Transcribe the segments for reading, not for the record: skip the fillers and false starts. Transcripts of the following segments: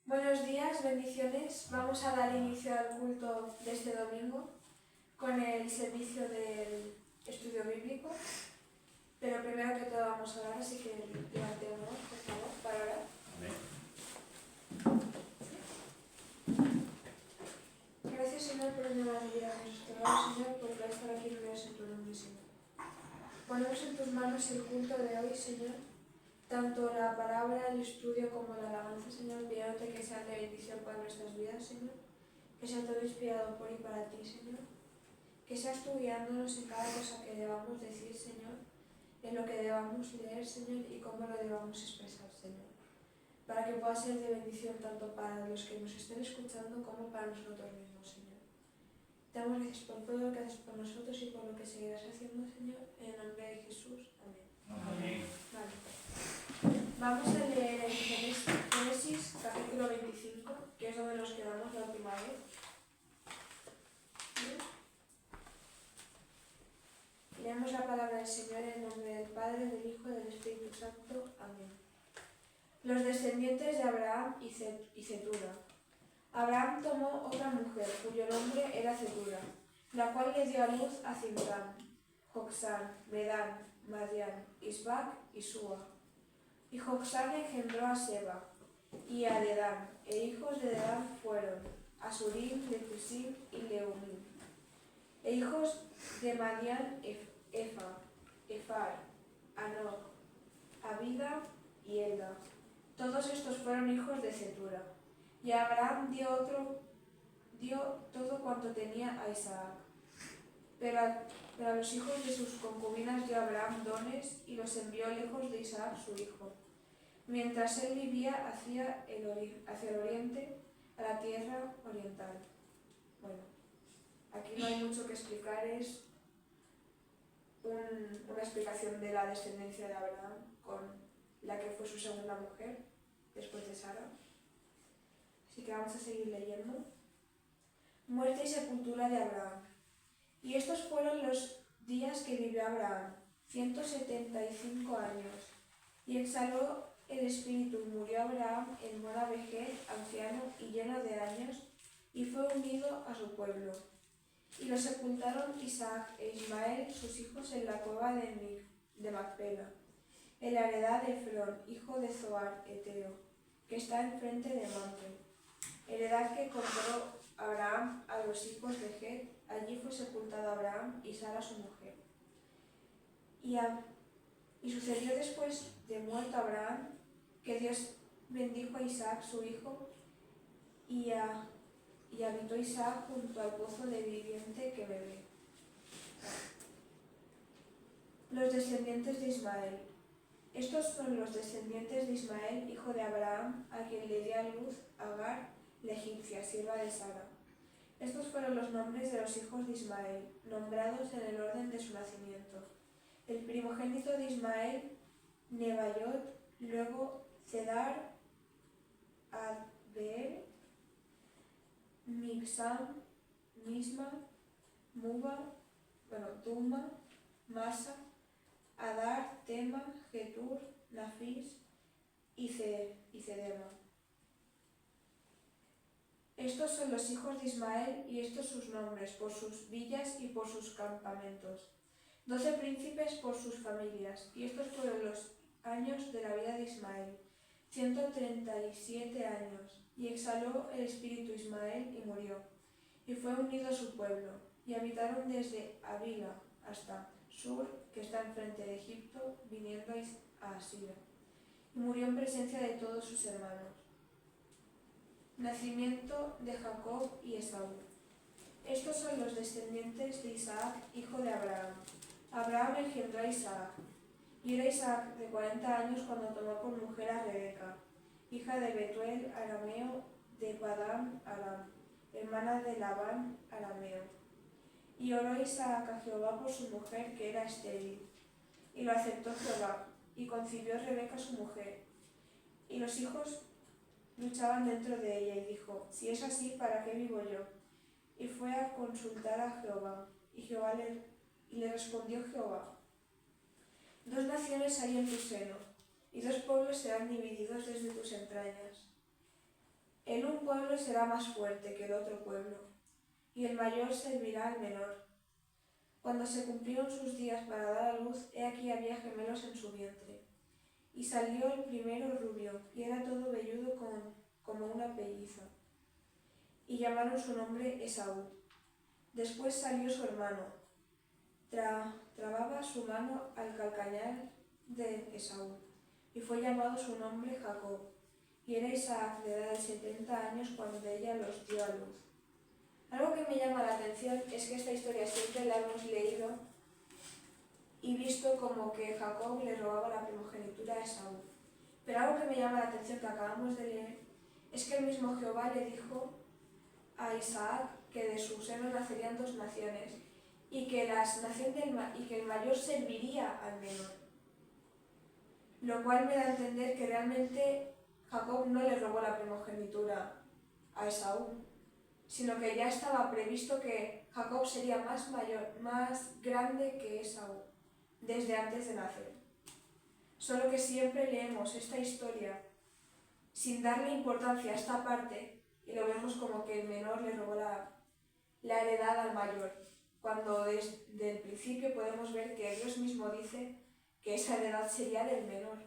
Buenos días, bendiciones. Vamos a dar inicio al culto de este domingo con el servicio del estudio bíblico. Pero primero que todo vamos a orar, así que levantemos, por favor, para orar. Amén. Gracias, Señor, por el nuevo día que nos has dado, Señor, por estar aquí reunidos en tu nombre, Señor. Ponemos en tus manos el culto de hoy, Señor, tanto la palabra, el estudio como la alabanza, Señor, pidiéndote que sean de bendición para nuestras vidas, Señor, que sea todo inspirado por y para ti, Señor, que seas tú guiándonos en cada cosa que debamos decir, Señor, en lo que debamos leer, Señor, y cómo lo debamos expresar, Señor, para que pueda ser de bendición tanto para los que nos estén escuchando como para nosotros mismos, Señor. Te damos gracias por todo lo que haces por nosotros y por lo que seguirás haciendo, Señor, en el nombre de Jesús. Amén. Amén. Vale. Vamos a leer en Génesis capítulo 25, que es donde nos quedamos la última vez. ¿Bien? Leemos la palabra del Señor en el nombre del Padre, del Hijo y del Espíritu Santo. Amén. Los descendientes de Abraham y Cetura. Abraham tomó otra mujer, cuyo nombre era Cetura, la cual le dio a luz a Zimrán, Joksán, Medán, Madián, Isbac y Súa. Y Joksán engendró a Seba y a Dedán, e hijos de Dedán fueron Asurim, Letusim y Leumim. E hijos de Madián, Efar, Anok, Abida y Elda. Todos estos fueron hijos de Cetura. Y Abraham dio todo cuanto tenía a Isaac. Pero a los hijos de sus concubinas dio Abraham dones y los envió lejos de Isaac su hijo, mientras él vivía hacia el oriente, a la tierra oriental. Bueno, aquí no hay mucho que explicar, es una explicación de la descendencia de Abraham con la que fue su segunda mujer, después de Sara. Así que vamos a seguir leyendo. Muerte y sepultura de Abraham. Y estos fueron los días que vivió Abraham, 175 años. Y exhaló el espíritu y murió Abraham en buena vejez, anciano y lleno de años, y fue unido a su pueblo. Y lo sepultaron Isaac e Ismael, sus hijos, en la cueva de Macpela, en la heredad de Efrón, hijo de Zoar, Eteo, que está enfrente de Mamre. Heredad que compró Abraham a los hijos de Het. Allí fue sepultado Abraham y Sara su mujer. Y sucedió después de muerto Abraham, que Dios bendijo a Isaac su hijo, y habitó Isaac junto al pozo de viviente que bebe. Los descendientes de Ismael. Estos son los descendientes de Ismael, hijo de Abraham, a quien le dio a luz Agar, la egipcia, sierva de Sara. Estos fueron los nombres de los hijos de Ismael, nombrados en el orden de su nacimiento. El primogénito de Ismael, Nebaiot, luego Cedar, Adbeel, Mibsam, Misma, Duma, Masa, Adar, Tema, Getur, Nafis y Cedema. Estos son los hijos de Ismael y estos sus nombres, por sus villas y por sus campamentos. 12 príncipes por sus familias, y estos fueron los años de la vida de Ismael, 137 años. Y exhaló el espíritu Ismael y murió, y fue unido a su pueblo, y habitaron desde Avila hasta Sur, que está enfrente de Egipto, viniendo a Asiria. Y murió en presencia de todos sus hermanos. Nacimiento de Jacob y Esaú. Estos son los descendientes de Isaac, hijo de Abraham. Abraham engendró a Isaac, y era Isaac de 40 años cuando tomó por mujer a Rebeca, hija de Betuel arameo de Padán Aram, hermana de Labán arameo. Y oró Isaac a Jehová por su mujer, que era estéril, y lo aceptó Jehová, y concibió Rebeca su mujer. Y los hijos luchaban dentro de ella, y dijo: si es así, ¿para qué vivo yo? Y fue a consultar a Jehová, y le respondió Jehová: 2 naciones hay en tu seno, y 2 pueblos serán divididos desde tus entrañas. El un pueblo será más fuerte que el otro pueblo, y el mayor servirá al menor. Cuando se cumplieron sus días para dar a luz, he aquí había gemelos en su vientre. Y salió el primero rubio, y era todo velludo como una pelliza. Y llamaron su nombre Esaú. Después salió su hermano. Trababa su mano al calcañar de Esaú, y fue llamado su nombre Jacob. Y era Isaac de edad de 70 años cuando ella los dio a luz. Algo que me llama la atención es que esta historia siempre la hemos leído y visto como que Jacob le robaba la primogenitura a Esaú. Pero algo que me llama la atención que acabamos de leer es que el mismo Jehová le dijo a Isaac que de su seno nacerían dos naciones y que el mayor serviría al menor. Lo cual me da a entender que realmente Jacob no le robó la primogenitura a Esaú, sino que ya estaba previsto que Jacob sería más grande que Esaú, desde antes de nacer. Solo que siempre leemos esta historia sin darle importancia a esta parte y lo vemos como que el menor le robó la heredad al mayor, cuando desde el principio podemos ver que Dios mismo dice que esa heredad sería del menor.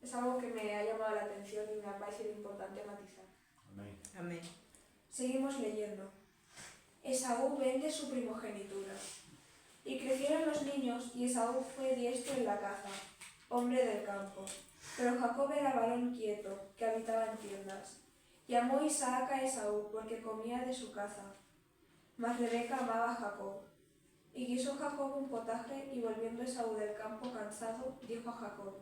Es algo que me ha llamado la atención y me ha parecido importante matizar. Amén. Amén. Seguimos leyendo. Esaú vende su primogenitura. Y crecieron los niños, y Esaú fue diestro en la caza, hombre del campo. Pero Jacob era varón quieto, que habitaba en tiendas. Y amó Isaac a Esaú, porque comía de su caza. Mas Rebeca amaba a Jacob. Y quiso Jacob un potaje, y volviendo Esaú del campo cansado, dijo a Jacob: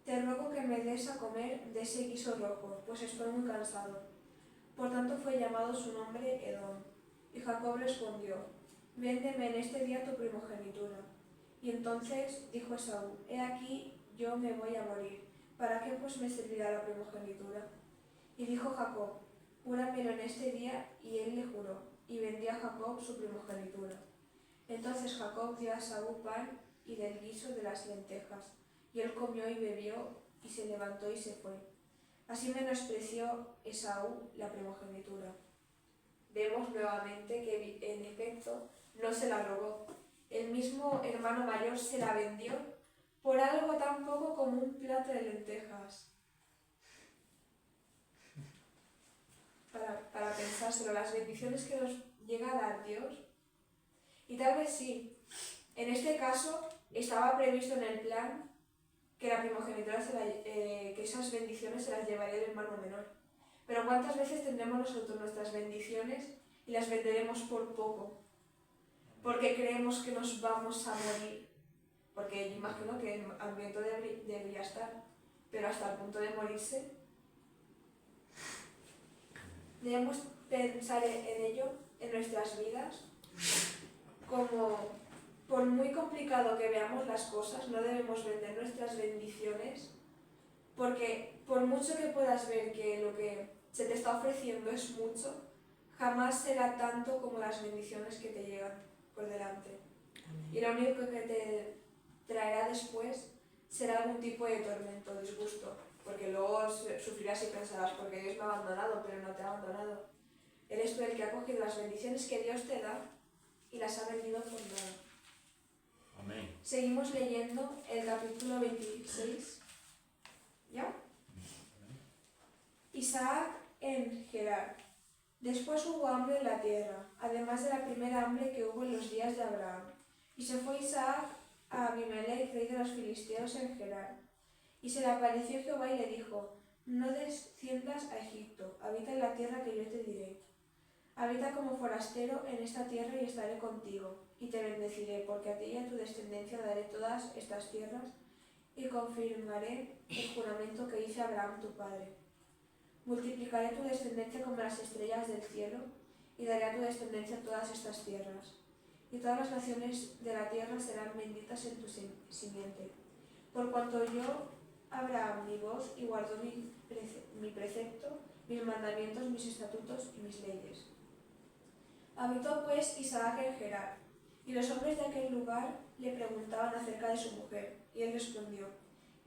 Te ruego que me des a comer de ese guiso rojo, pues estoy muy cansado. Por tanto fue llamado su nombre Edom. Y Jacob respondió: Véndeme en este día tu primogenitura. Y entonces dijo Esaú: He aquí, yo me voy a morir. ¿Para qué pues me servirá la primogenitura? Y dijo Jacob: Júramelo en este día. Y él le juró, y vendió a Jacob su primogenitura. Entonces Jacob dio a Esaú pan y del guiso de las lentejas. Y él comió y bebió, y se levantó y se fue. Así menospreció Esaú la primogenitura. Vemos nuevamente que en efecto no se la robó. El mismo hermano mayor se la vendió por algo tan poco como un plato de lentejas. Para pensárselo, las bendiciones que nos llega a dar Dios. Y tal vez sí, en este caso estaba previsto en el plan que la primogenitura, que esas bendiciones se las llevaría el hermano menor. Pero ¿cuántas veces tendremos nosotros nuestras bendiciones y las venderemos por poco? Porque creemos que nos vamos a morir. Porque yo imagino que el hambriento debería estar, pero hasta el punto de morirse. Debemos pensar en ello, en nuestras vidas, como por muy complicado que veamos las cosas, no debemos vender nuestras bendiciones, porque por mucho que puedas ver que lo que se te está ofreciendo es mucho, jamás será tanto como las bendiciones que te llegan por delante. Amén. Y lo único que te traerá después será algún tipo de tormento, disgusto, porque luego sufrirás y pensarás: porque Dios me ha abandonado, pero no te ha abandonado. Eres tú el que ha cogido las bendiciones que Dios te da y las ha vendido por nada. Amén. Seguimos leyendo el capítulo 26. ¿Ya? Isaac en Gerar. Después hubo hambre en la tierra, además de la primera hambre que hubo en los días de Abraham. Y se fue Isaac a Abimelech, rey de los filisteos, en Gerar. Y se le apareció Jehová y le dijo: No desciendas a Egipto, habita en la tierra que yo te diré. Habita como forastero en esta tierra y estaré contigo, y te bendeciré, porque a ti y a tu descendencia daré todas estas tierras, y confirmaré el juramento que hice a Abraham tu padre. Multiplicaré tu descendencia como las estrellas del cielo, y daré a tu descendencia todas estas tierras. Y todas las naciones de la tierra serán benditas en tu simiente. Por cuanto yo, Abraham, mi voz, y guardó mi precepto, mis mandamientos, mis estatutos y mis leyes. Habitó pues Isaac en Gerar, y los hombres de aquel lugar le preguntaban acerca de su mujer, y él respondió: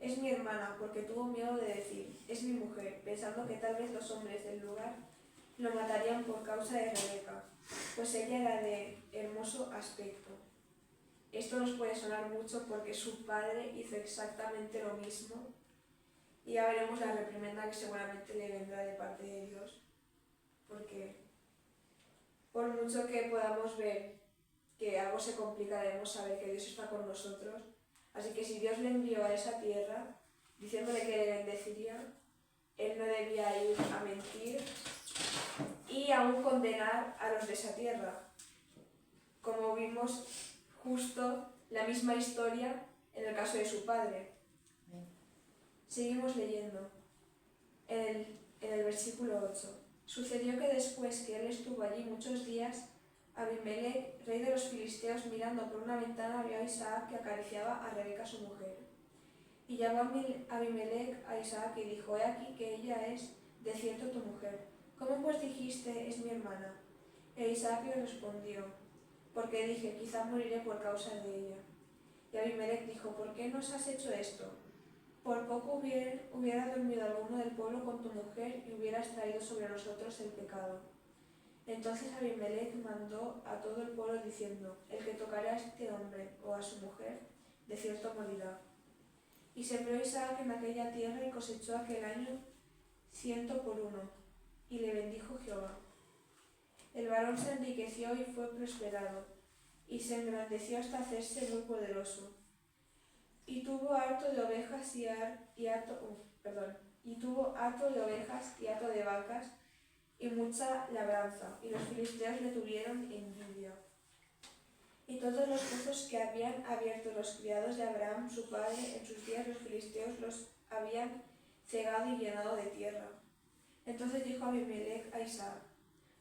es mi hermana, porque tuvo miedo de decir, es mi mujer, pensando que tal vez los hombres del lugar lo matarían por causa de Rebeca, pues ella era de hermoso aspecto. Esto nos puede sonar mucho porque su padre hizo exactamente lo mismo y ya veremos la reprimenda que seguramente le vendrá de parte de Dios, porque por mucho que podamos ver que algo se complica, debemos saber que Dios está con nosotros. Así que si Dios le envió a esa tierra diciéndole que le bendeciría, él no debía ir a mentir y aún condenar a los de esa tierra. Como vimos justo la misma historia en el caso de su padre. Seguimos leyendo en el versículo 8. Sucedió que después que él estuvo allí muchos días, Abimelech, rey de los filisteos, mirando por una ventana, vio a Isaac que acariciaba a Rebeca su mujer. Y llamó Abimelech a Isaac y dijo, he aquí que ella es de cierto tu mujer. ¿Cómo pues dijiste, es mi hermana? E Isaac le respondió, porque dije, quizá moriré por causa de ella. Y Abimelech dijo, ¿por qué nos has hecho esto? Por poco hubiera dormido alguno del pueblo con tu mujer y hubieras traído sobre nosotros el pecado. Entonces Abimelech mandó a todo el pueblo diciendo, el que tocare a este hombre o a su mujer, de cierto morirá. Y sembró Isaac en aquella tierra y cosechó aquel año 100 por 1, y le bendijo Jehová. El varón se enriqueció y fue prosperado, y se engrandeció hasta hacerse muy poderoso. Y tuvo harto de ovejas y hato de vacas y mucha labranza, y los filisteos le tuvieron envidia. Y todos los pozos que habían abierto los criados de Abraham, su padre, en sus días los filisteos los habían cegado y llenado de tierra. Entonces dijo Abimelech a Isaac,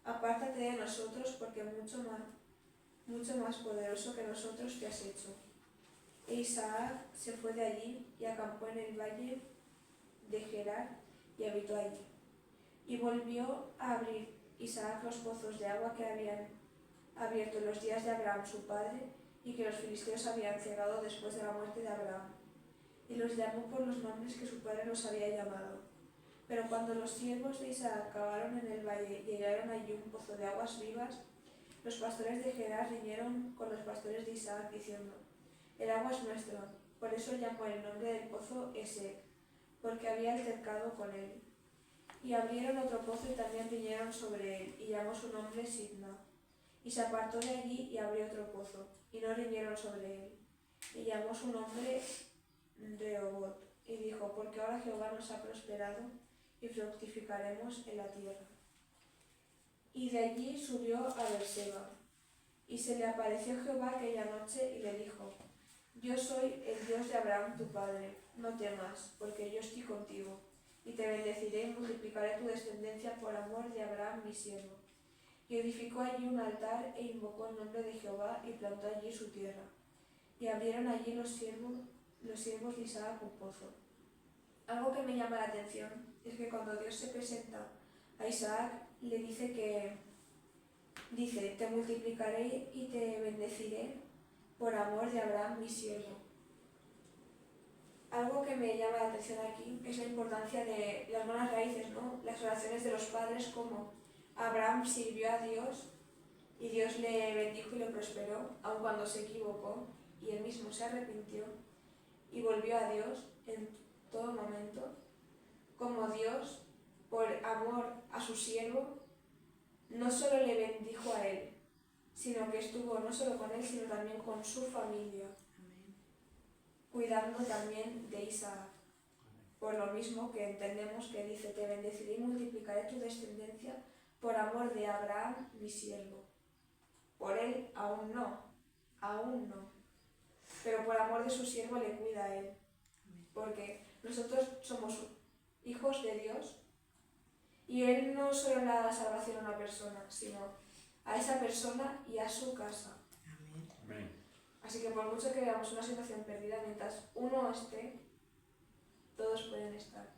apártate de nosotros, porque mucho más poderoso que nosotros te has hecho. E Isaac se fue de allí y acampó en el valle de Gerar y habitó allí. Y volvió a abrir Isaac los pozos de agua que habían abierto en los días de Abraham su padre y que los filisteos habían cegado después de la muerte de Abraham. Y los llamó por los nombres que su padre los había llamado. Pero cuando los siervos de Isaac cavaron en el valle y hallaron allí un pozo de aguas vivas, los pastores de Gerar riñeron con los pastores de Isaac diciendo, el agua es nuestra. Por eso llamó el nombre del pozo Esek, porque había altercado con él. Y abrieron otro pozo y también riñeron sobre él, y llamó su nombre Sidna. Y se apartó de allí y abrió otro pozo, y no riñeron sobre él. Y llamó su nombre Rehobot, y dijo, porque ahora Jehová nos ha prosperado, y fructificaremos en la tierra. Y de allí subió a Beerseba. Y se le apareció Jehová aquella noche y le dijo, yo soy el Dios de Abraham tu padre, no temas, porque yo estoy contigo, y te bendeciré y multiplicaré tu descendencia por amor de Abraham mi siervo. Y edificó allí un altar e invocó el nombre de Jehová y plantó allí su tierra. Y abrieron allí los siervos de Isaac un pozo. Algo que me llama la atención es que cuando Dios se presenta a Isaac, le dice, te multiplicaré y te bendeciré por amor de Abraham mi siervo. Algo que me llama la atención aquí es la importancia de las buenas raíces, ¿no? Las oraciones de los padres, como Abraham sirvió a Dios y Dios le bendijo y le prosperó, aun cuando se equivocó, y él mismo se arrepintió y volvió a Dios en todo momento, como Dios, por amor a su siervo, no solo le bendijo a él, sino que estuvo no solo con él, sino también con su familia, cuidando también de Isaac. Por lo mismo que entendemos que dice, te bendeciré y multiplicaré tu descendencia por amor de Abraham, mi siervo. Por él aún no. Pero por amor de su siervo le cuida a él. Porque nosotros somos hijos de Dios y él no solo le da la salvación a una persona, sino a esa persona y a su casa. Amén. Así que por mucho que veamos una situación perdida, mientras uno esté, todos pueden estar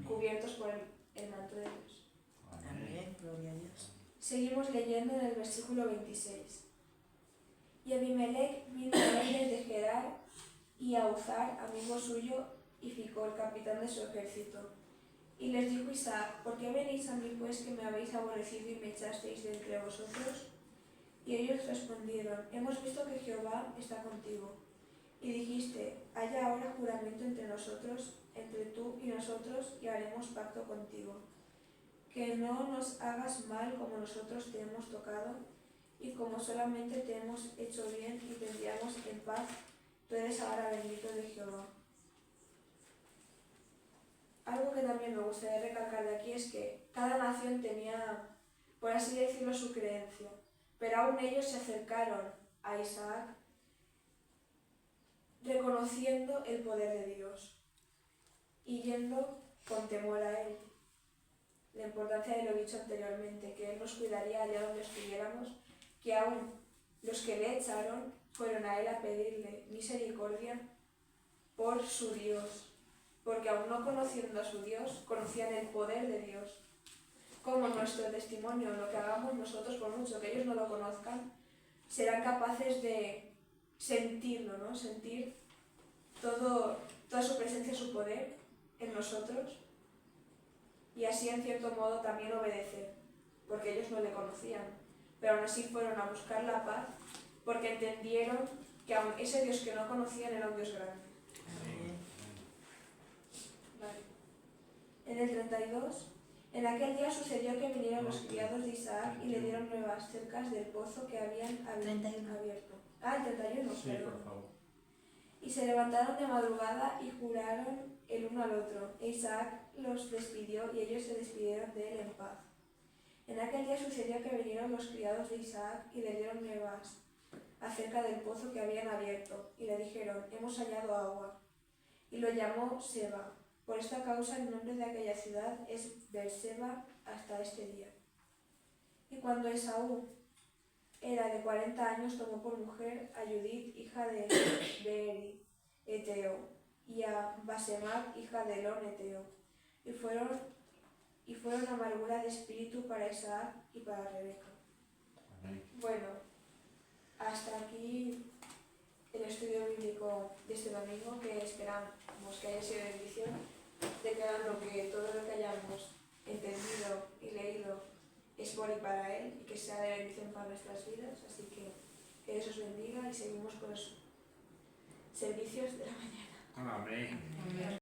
cubiertos por el manto de Dios. Amén, gloria a Dios. Seguimos leyendo en el versículo 26. Y Abimelech vino a él desde Gerar y a Uzar, amigo suyo, y Ficol, capitán de su ejército. Y les dijo Isaac: ¿por qué venís a mí, pues, que me habéis aborrecido y me echasteis de entre vosotros? Y ellos respondieron: hemos visto que Jehová está contigo. Y dijiste: haya ahora juramento entre nosotros, entre tú y nosotros, y haremos pacto contigo, que no nos hagas mal como nosotros te hemos tocado, y como solamente te hemos hecho bien y te enviamos en paz, tú eres ahora bendito de Jehová. Algo que también me gustaría recalcar de aquí es que cada nación tenía, por así decirlo, su creencia, pero aún ellos se acercaron a Isaac reconociendo el poder de Dios y yendo con temor a él. La importancia de lo dicho anteriormente, que él nos cuidaría allá donde estuviéramos, que aún los que le echaron fueron a él a pedirle misericordia por su Dios, porque aún no conociendo a su Dios, conocían el poder de Dios. Como nuestro testimonio, lo que hagamos nosotros, por mucho que ellos no lo conozcan, serán capaces de sentirlo, ¿no? Sentir toda su presencia, su poder en nosotros, y así en cierto modo también obedecer, porque ellos no le conocían, pero aún así fueron a buscar la paz, porque entendieron que aún ese Dios que no conocían era un Dios grande. Vale. En el 32, en aquel día sucedió que vinieron los criados de Isaac y le dieron nuevas cerca del pozo que habían abierto. El 31, Sí, perdón. por favor. Y se levantaron de madrugada y juraron el uno al otro. E Isaac los despidió y ellos se despidieron de él en paz. En aquel día sucedió que vinieron los criados de Isaac y le dieron nuevas acerca del pozo que habían abierto. Y le dijeron: hemos hallado agua. Y lo llamó Seba. Por esta causa el nombre de aquella ciudad es Beerseba hasta este día. Y cuando Esaú era de 40 años, tomó por mujer a Judith, hija de Beeri, Eteo, y a Basemat, hija de Elón, Eteo. Y fueron amargura de espíritu para Isaac y para Rebeca. Amén. Bueno, hasta aquí el estudio bíblico de este domingo, que esperamos que haya sido de bendición, declarando que todo lo que hayamos entendido y leído es por y para Él, y que sea de bendición para nuestras vidas. Así que Dios os bendiga y seguimos con los servicios de la mañana. Amén. Amén.